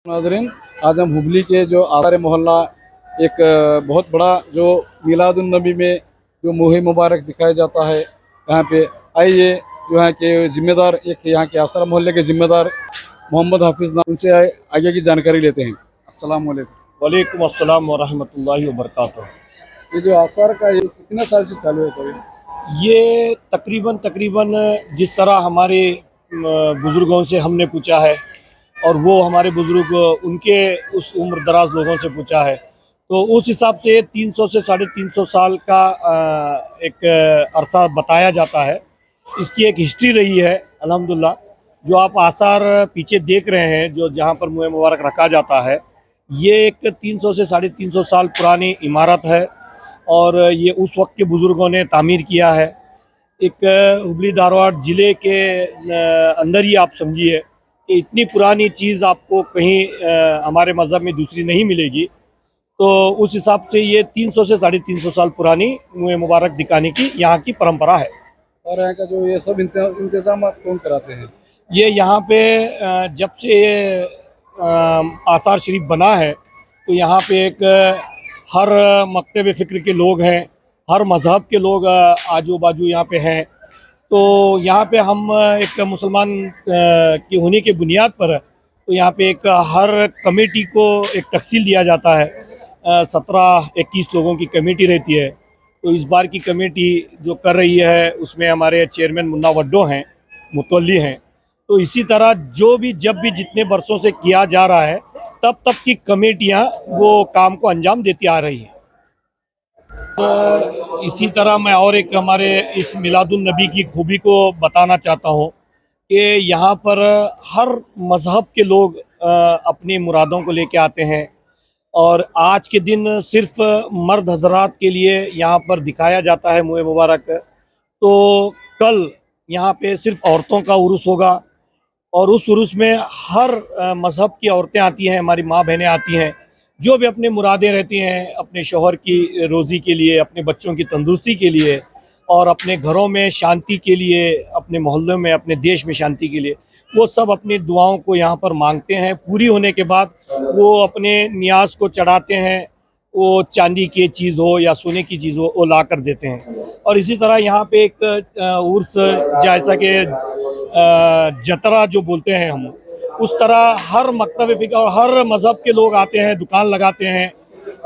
नाज़रीन, आज हम हुबली के जो आसार मोहल्ला एक बहुत बड़ा जो मिलादुन नबी में जो मुहिम मुबारक दिखाया जाता है, यहाँ पे आइए जो है कि जिम्मेदार एक यहाँ के आसार मोहल्ले के जिम्मेदार मोहम्मद हाफिज़ नाम, उनसे आगे की जानकारी लेते हैं। अस्सलाम वालेकुम। वालेकुम अस्सलाम वरहमतुल्लाहि वबरकातुहू। ये जो आसार का ये कितने साल से चालू है करीब? ये तकरीबन तकरीबन जिस तरह हमारे बुज़ुर्गों से हमने पूछा है और वो हमारे बुज़ुर्ग उनके उस उम्र दराज लोगों से पूछा है, तो उस हिसाब से 300 से 350 साल का एक अरसा बताया जाता है। इसकी एक हिस्ट्री रही है अल्हम्दुलिल्लाह। जो आप आसार पीछे देख रहे हैं, जो जहाँ पर मुँह मुबारक रखा जाता है, ये एक 300 से 350 साल पुरानी इमारत है और ये उस वक्त के बुज़ुर्गों ने तामीर किया है। एक हुबली धारवाड़ ज़िले के अंदर ही आप समझिए कि इतनी पुरानी चीज़ आपको कहीं हमारे मज़हब में दूसरी नहीं मिलेगी। तो उस हिसाब से ये 300 से 350 साल पुरानी मुँह मुबारक दिखाने की यहाँ की परंपरा है। और यहाँ का जो ये सब इंतजाम कौन कराते हैं? ये यहाँ पे जब से ये आसार शरीफ बना है, तो यहाँ पे एक हर मकतब फ़िक्र के लोग हैं, हर मज़हब के लोग आजू बाजू यहाँ पे हैं। तो यहाँ पे हम एक मुसलमान के होने के बुनियाद पर, तो यहाँ पे एक हर कमेटी को एक तफसील दिया जाता है। 17-21 लोगों की कमेटी रहती है। तो इस बार की कमेटी जो कर रही है, उसमें हमारे चेयरमैन मुन्ना वड्डो हैं, मुतवल्ली हैं। तो इसी तरह जो भी जब भी जितने बरसों से किया जा रहा है, तब तब की कमेटियाँ वो काम को अंजाम देती आ रही हैं। तो इसी तरह मैं और एक हमारे इस मिलादुन नबी की खूबी को बताना चाहता हूँ कि यहाँ पर हर मज़हब के लोग अपनी मुरादों को लेके आते हैं और आज के दिन सिर्फ मर्द हजरात के लिए यहाँ पर दिखाया जाता है मुँह मुबारक। तो कल यहाँ पे सिर्फ औरतों का उर्स होगा और उस उर्स में हर मज़हब की औरतें आती हैं, हमारी माँ बहनें आती हैं, जो भी अपने मुरादें रहती हैं, अपने शौहर की रोज़ी के लिए, अपने बच्चों की तंदुरुस्ती के लिए और अपने घरों में शांति के लिए, अपने मोहल्लों में, अपने देश में शांति के लिए, वो सब अपनी दुआओं को यहाँ पर मांगते हैं। पूरी होने के बाद वो अपने नियाज़ को चढ़ाते हैं, वो चांदी की चीज़ हो या सोने की चीज़ हो, वो ला कर देते हैं। और इसी तरह यहाँ पे एक उर्स जैसा कि जतरा जो बोलते हैं हम, उस तरह हर मकतब फ़िक्र और हर मज़हब के लोग आते हैं, दुकान लगाते हैं,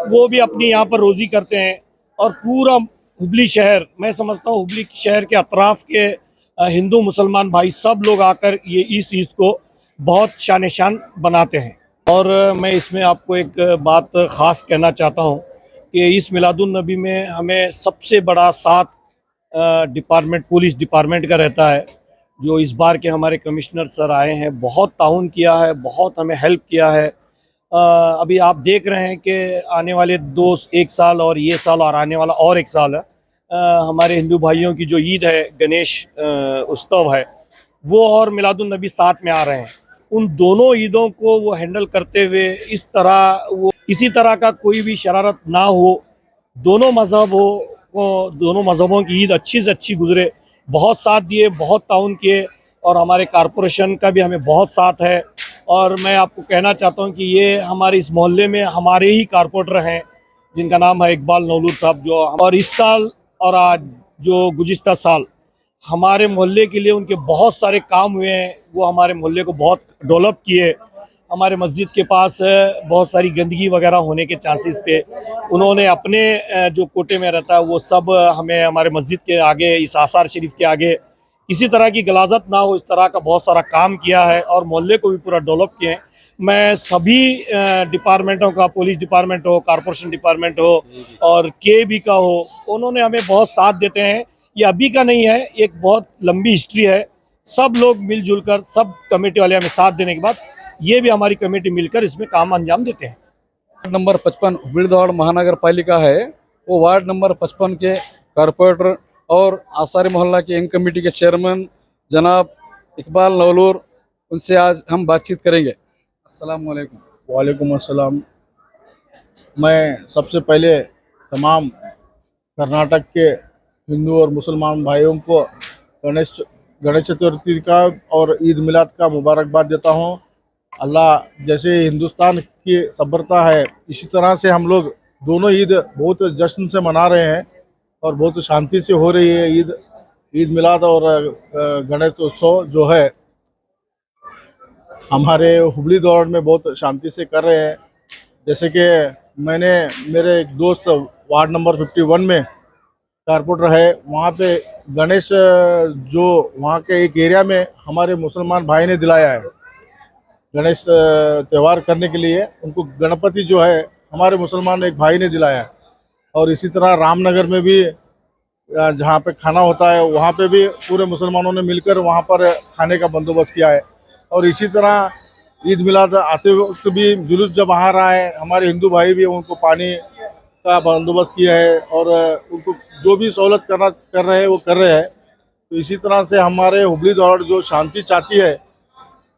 वो भी अपनी यहाँ पर रोज़ी करते हैं। और पूरा हुबली शहर, मैं समझता हूँ हुबली शहर के अतराफ़ के हिंदू मुसलमान भाई सब लोग आकर ये इस चीज़ को बहुत शान शान बनाते हैं। और मैं इसमें आपको एक बात ख़ास कहना चाहता हूँ कि इस मिलादुन नबी में हमें सबसे बड़ा साथ डिपार्टमेंट पुलिस डिपार्टमेंट का रहता है। जो इस बार के हमारे कमिश्नर सर आए हैं, बहुत ताउन किया है, बहुत हमें हेल्प किया है। अभी आप देख रहे हैं कि आने वाले 1 साल और ये साल और आने वाला और 1 साल है, हमारे हिंदू भाइयों की जो ईद है, गणेश उत्सव है, वो और मिलादुन नबी साथ में आ रहे हैं। उन दोनों ईदों को वो हैंडल करते हुए इस तरह वो किसी तरह का कोई भी शरारत ना हो, दोनों मज़हब दोनों मज़हबों की ईद अच्छी से अच्छी गुजरे, बहुत साथ दिए, बहुत ताउन किए और हमारे कॉरपोरेशन का भी हमें बहुत साथ है। और मैं आपको कहना चाहता हूँ कि ये हमारे इस मोहल्ले में हमारे ही कॉरपोरेटर हैं, जिनका नाम है इकबाल नौलूद साहब, जो और इस साल और आज जो गुज़िश्ता साल हमारे मोहल्ले के लिए उनके बहुत सारे काम हुए हैं। वो हमारे मोहल्ले को बहुत डेवलप किए। हमारे मस्जिद के पास बहुत सारी गंदगी वगैरह होने के चांसेस थे, उन्होंने अपने जो कोटे में रहता है वो सब हमें हमारे मस्जिद के आगे, इस आसार शरीफ के आगे किसी तरह की गलाजत ना हो, इस तरह का बहुत सारा काम किया है और मोहल्ले को भी पूरा डेवलप किए हैं। मैं सभी डिपार्टमेंटों का, पुलिस डिपार्टमेंट हो, कॉरपोरेशन डिपार्टमेंट हो और केबी का हो, उन्होंने हमें बहुत साथ देते हैं। ये अभी का नहीं है, एक बहुत लंबी हिस्ट्री है। सब लोग मिलजुल कर, सब कमेटी वाले हमें साथ देने के बाद ये भी हमारी कमेटी मिलकर इसमें काम अंजाम देते हैं। वार्ड नंबर 55 हुबली धारवाड़ महानगर पालिका है, वो वार्ड नंबर 55 के कॉरपोरेटर और आसारी मोहल्ला के यंग कमेटी के चेयरमैन जनाब इकबाल नौलूर, उनसे आज हम बातचीत करेंगे। अस्सलाम वालेकुम। वालेकुम अस्सलाम। मैं सबसे पहले तमाम कर्नाटक के हिंदू और मुसलमान भाइयों को गणेश चतुर्थी का और ईद मिलाद का मुबारकबाद देता हूं। अल्लाह जैसे हिंदुस्तान की सभ्यता है, इसी तरह से हम लोग दोनों ईद बहुत जश्न से मना रहे हैं और बहुत शांति से हो रही है ईद। ईद मिलाद और गणेश उत्सव जो है हमारे हुबली दौड़ में बहुत शांति से कर रहे हैं। जैसे कि मैंने मेरे एक दोस्त वार्ड नंबर 51 में कारपोरेटर है, वहाँ पे गणेश जो वहाँ के एक एरिया में हमारे मुसलमान भाई ने दिलाया है गणेश त्यौहार करने के लिए। उनको गणपति जो है हमारे मुसलमान एक भाई ने दिलाया है। और इसी तरह रामनगर में भी जहाँ पे खाना होता है वहाँ पे भी पूरे मुसलमानों ने मिलकर वहाँ पर खाने का बंदोबस्त किया है। और इसी तरह ईद मिलाद आते वक्त भी जुलूस जब आ रहा है, हमारे हिंदू भाई भी उनको पानी का बंदोबस्त किया है और उनको जो भी सहूलत कर रहे हैं वो कर रहे हैं। तो इसी तरह से हमारे हुबली दौड़ जो शांति चाहती है,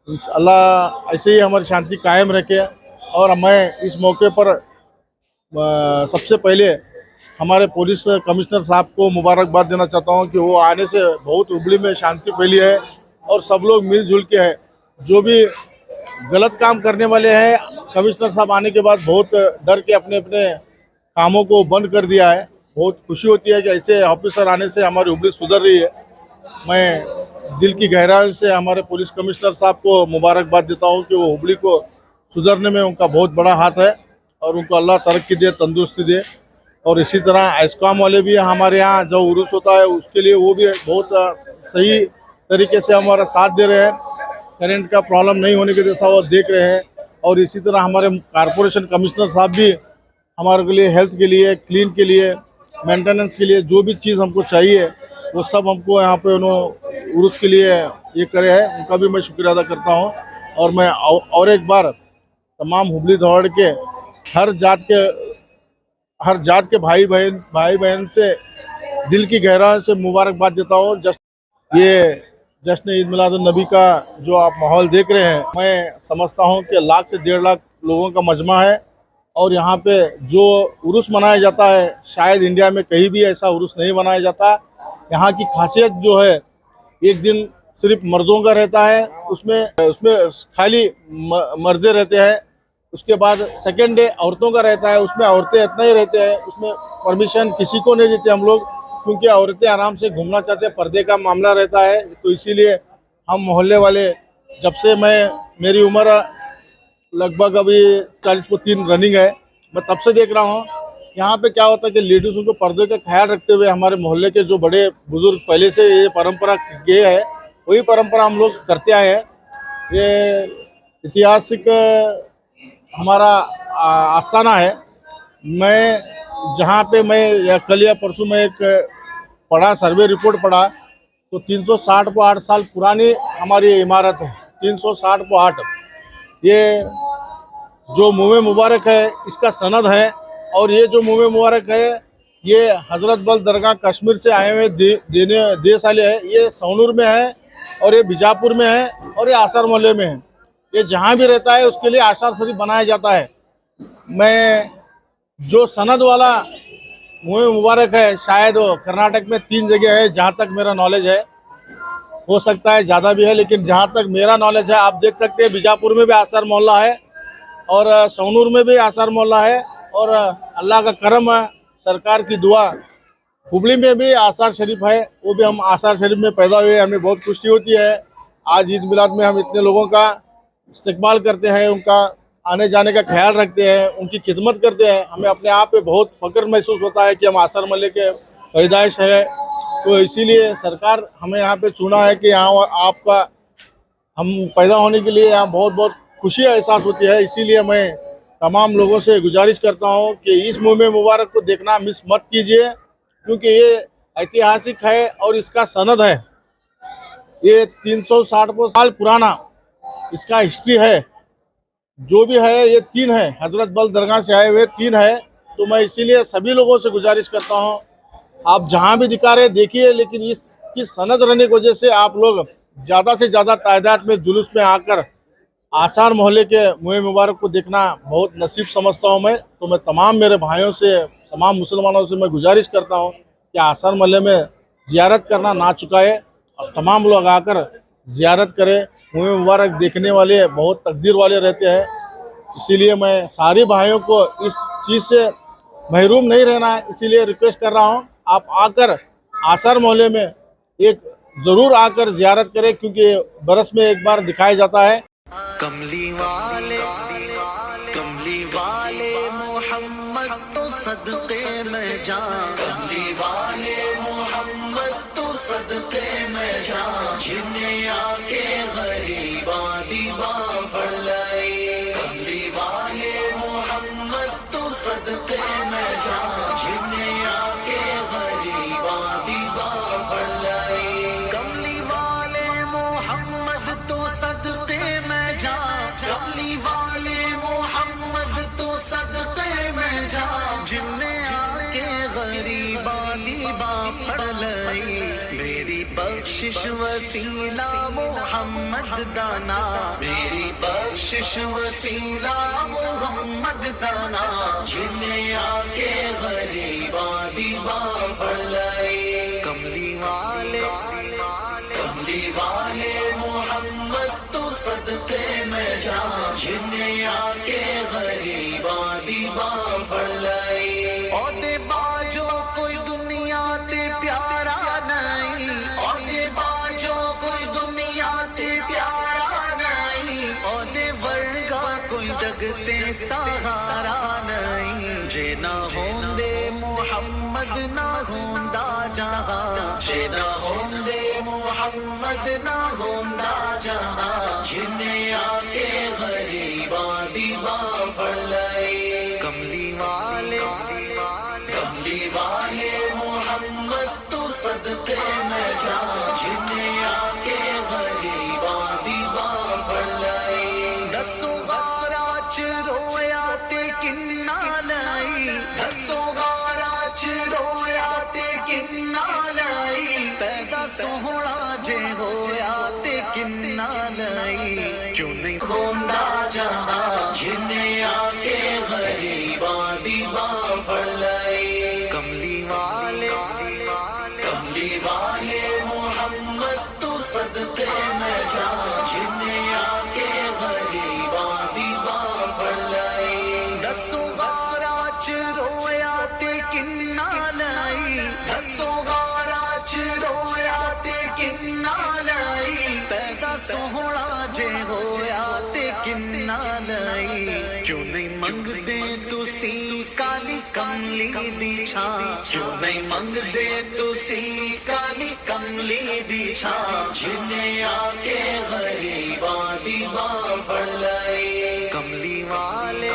अल्लाह ऐसे ही हमारी शांति कायम रखे। और मैं इस मौके पर सबसे पहले हमारे पुलिस कमिश्नर साहब को मुबारकबाद देना चाहता हूं कि वो आने से बहुत हुबली में शांति फैली है और सब लोग मिलजुल के है। जो भी गलत काम करने वाले हैं, कमिश्नर साहब आने के बाद बहुत डर के अपने अपने कामों को बंद कर दिया है। बहुत खुशी होती है कि ऐसे ऑफिसर आने से हमारी हुबली सुधर रही है। मैं दिल की गहराई से हमारे पुलिस कमिश्नर साहब को मुबारकबाद देता हूं कि वो हुबली को सुधरने में उनका बहुत बड़ा हाथ है और उनको अल्लाह तरक्की दे, तंदुरुस्ती दे। और इसी तरह एस्कॉम वाले भी हमारे यहाँ जो उर्स होता है उसके लिए वो भी बहुत सही तरीके से हमारा साथ दे रहे हैं। करंट का प्रॉब्लम नहीं होने के जैसा वो देख रहे हैं। और इसी तरह हमारे कारपोरेशन कमिश्नर साहब भी हमारे के लिए हेल्थ के लिए, क्लीन के लिए, मेंटेनेंस के लिए जो भी चीज़ हमको चाहिए वो सब हमको यहाँ पे उन्होंने उर्स के लिए ये करे हैं। उनका भी मैं शुक्रिया अदा करता हूँ। और मैं और एक बार तमाम हुबली दौड़ के हर जात के भाई बहन से दिल की गहराई से मुबारकबाद देता हूँ। ये जश्न ईद मिलाद उन नबी का जो आप माहौल देख रहे हैं, मैं समझता हूँ कि 1 लाख से 1.5 लाख लोगों का मजमा है। और यहाँ पे जो उर्स मनाया जाता है शायद इंडिया में कहीं भी ऐसा उर्स नहीं मनाया जाता। यहाँ की खासियत जो है, एक दिन सिर्फ मर्दों का रहता है, उसमें खाली मर्दे रहते हैं। उसके बाद सेकेंड डे औरतों का रहता है, उसमें औरतें इतना ही रहते हैं। उसमें परमिशन किसी को नहीं देते हम लोग, क्योंकि औरतें आराम से घूमना चाहते हैं, पर्दे का मामला रहता है। तो इसीलिए हम मोहल्ले वाले, जब से मेरी उम्र लगभग अभी 40 को 3 रनिंग है, मैं तब से देख रहा हूँ यहाँ पे क्या होता है कि लेडीज़ों को पर्दे का ख्याल रखते हुए हमारे मोहल्ले के जो बड़े बुजुर्ग पहले से ये परंपरा किए है, वही परंपरा हम लोग करते आए हैं। ये ऐतिहासिक हमारा आस्थाना है। मैं जहाँ पे मैं कल या परसों में एक पढ़ा, सर्वे रिपोर्ट पढ़ा, तो 360 साल पुरानी हमारी इमारत है। 360 ये जो मुँह मुबारक है इसका सनद है। और ये जो मुँह मुबारक है ये हज़रत बल दरगाह कश्मीर से आए हुए देश वाले है। ये सौनूर में है और ये बीजापुर में है और ये आसार मोहल्ले में है। ये जहाँ भी रहता है उसके लिए आसार शरीफ बनाया जाता है। मैं जो सनद वाला मुँह मुबारक है शायद वो कर्नाटक में 3 जगह है, जहाँ तक मेरा नॉलेज है। हो सकता है ज़्यादा भी है, लेकिन जहाँ तक मेरा नॉलेज है, आप देख सकते हैं बीजापुर में भी आसार मोहल्ला है और सौनूर में भी आसार मोहल्ला है। और अल्लाह का करम है, सरकार की दुआ, हुबली में भी आसार शरीफ है। वो भी हम आसार शरीफ में पैदा हुए, हमें बहुत खुशी होती है। आज ईद मिलाद में हम इतने लोगों का इस्तकबाल करते हैं, उनका आने जाने का ख्याल रखते हैं, उनकी खिदमत करते हैं। हमें अपने आप पे बहुत फ़ख्र महसूस होता है कि हम आसार मोहल्ले के पैदाइश है। तो इसीलिए सरकार हमें यहाँ पे चुना है कि यहाँ आपका हम पैदा होने के लिए यहाँ बहुत बहुत खुशी एहसास होती है। इसीलिए मैं तमाम लोगों से गुजारिश करता हूँ कि इस मुँह मुबारक को देखना मिस मत कीजिए, क्योंकि ये ऐतिहासिक है और इसका सनद है। ये 360 साल पुराना इसका हिस्ट्री है। जो भी है ये 3 है, हज़रत बल दरगाह से आए हुए 3 है। तो मैं इसीलिए सभी लोगों से गुजारिश करता हूँ, आप जहाँ भी दिखा रहे देखिए, लेकिन इसकी सनद रहने की वजह से आप लोग ज़्यादा से ज़्यादा तादाद में जुलूस में आकर आसार मोहल्ले के मुँह मुबारक को देखना बहुत नसीब समझता हूँ मैं। तो मैं तमाम मेरे भाइयों से, तमाम मुसलमानों से मैं गुजारिश करता हूँ कि आसार मोहल्ले में ज़ियारत करना ना चुकाए और तमाम लोग आकर ज़ियारत करें। मुँह मुबारक देखने वाले बहुत तकदीर वाले रहते हैं। इसीलिए मैं सारे भाइयों को इस चीज़ से महरूम नहीं रहना है, इसीलिए रिक्वेस्ट कर रहा हूँ आप आकर आसार मोहल्ले में एक ज़रूर आकर ज़ियारत करें, क्योंकि बरस में एक बार दिखाया जाता है। कमली वाले मोहम्मद तो सदके में जान, कमली वाले मोहम्मद तो सदके में जान, जिन्हें आके गरीबा दीवा पढ़ लाई। कमली वाले मोहम्मद तो सदके में जान, जिन्हें आके गरीबा दीवा पढ़ लाई। कमली वाले मोहम्मद तो सदके में जान, कमली वाले मोहम्मद तो सदके में जान, जिन्हें आके गरीबा दीवा पढ़ लाई। मेरी बख्शिश वसीला मोहम्मद दाना, मेरी बख्शिश वसीला मोहम्मद दाना, जिन्हें आके गरीबा दीवा पढ़ लाई। कमली वाले मोहम्मद तो सदके में जान, जिन्हें आके गरीबा दीवा पढ़ लाई। औदे बाजो कोई दुनिया ते प्यारा नहीं, औदे बाजो कोई दुनिया ते प्यारा नहीं, औदे वर्गा कोई जगते सहारा नहीं। जे ना होंदे मोहम्मद ना होंदा जहां, जे ना होंदे मोहम्मद ना होंदा जहां, जिन्हें आके गरीबा दीवा पढ़ लाई। कमली वाले मोहम्मद तो सदके में जान, जिन्हें आके गरीबा दीवा पढ़ लाई। दसों गारा च रोया ते किन्ना लाई, दसों गारा च रोया ते किन्ना लाई। पैदा सोहना जे होया ते किन्ना लाई, क्यों नहीं होंदा जहां, जिन्हें आके गरीबा दीवा पढ़ लाई। कमली वाले मोहम्मद तो सदके में जान, जिन्हें आके गरीबा दीवा पढ़ लाई। दसों गारा च रोया ते किन्ना लाई, दसों गारा च रोया ते किन्ना लाई। पैदा सोहना जे होया ते किन्ना लाई, क्यों नहीं मंगदे तुसी काली कमली दी छां, क्यों नहीं मंगदे तुसी काली कमली दी छां, जिन्हें आके गरीबा दीवा पढ़ लाई। कमली वाले